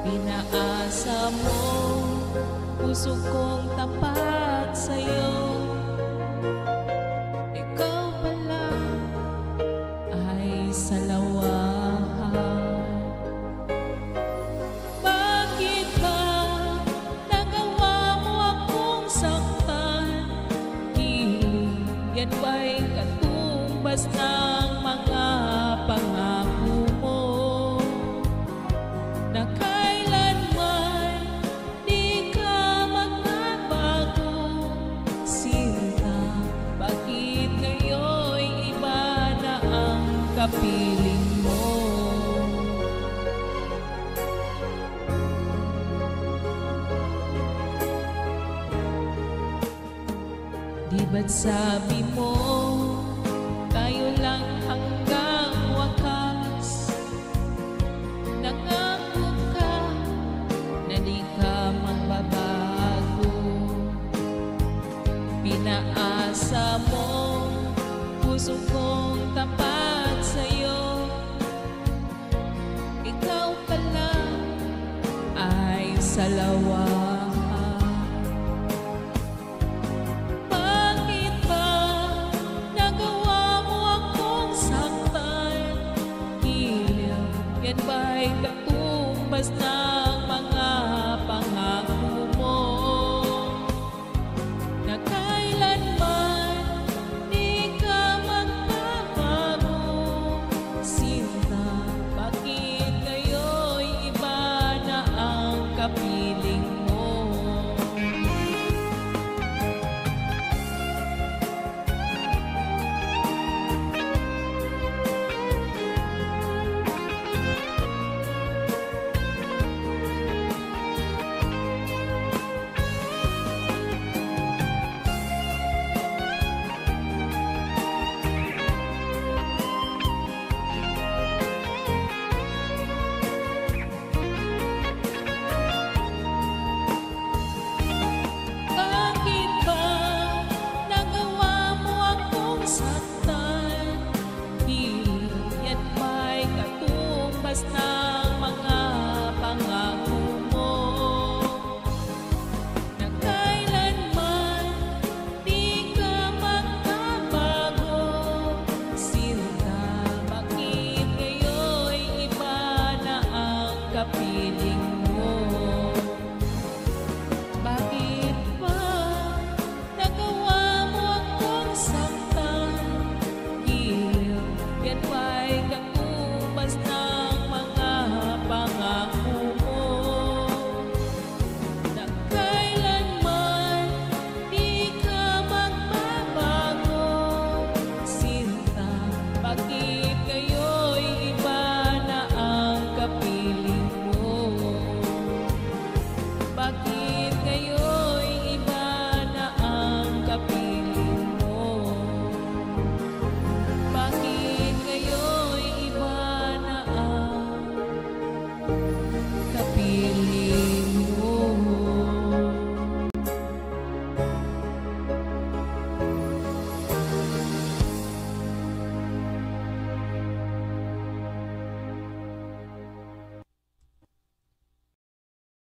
Pinaasa mo puso kong tapat sa'yo. Ikaw pala ay salawahan. Bakit ba nagawa mo akong saktan? Hiling yan ba'y katumbas ng mga pangako mo? Na kailanman di ka magbabago. Sinta, bakit ngayon'y iba na ang kapiling mo? Di ba't sabi mo tayo lang hanggang wakas? Nangako ka na di ka magbabago. Pinaasa mo puso kong tapat sa'yo. Ikaw pala ay salawahan. Bakit ba nagawa mo akong saktan? Hiling yan ba'y katumbas ng mga pangako mo? Na kailanman di ka magbabago. Sinta, bakit ngayon'y iba na ang kapiling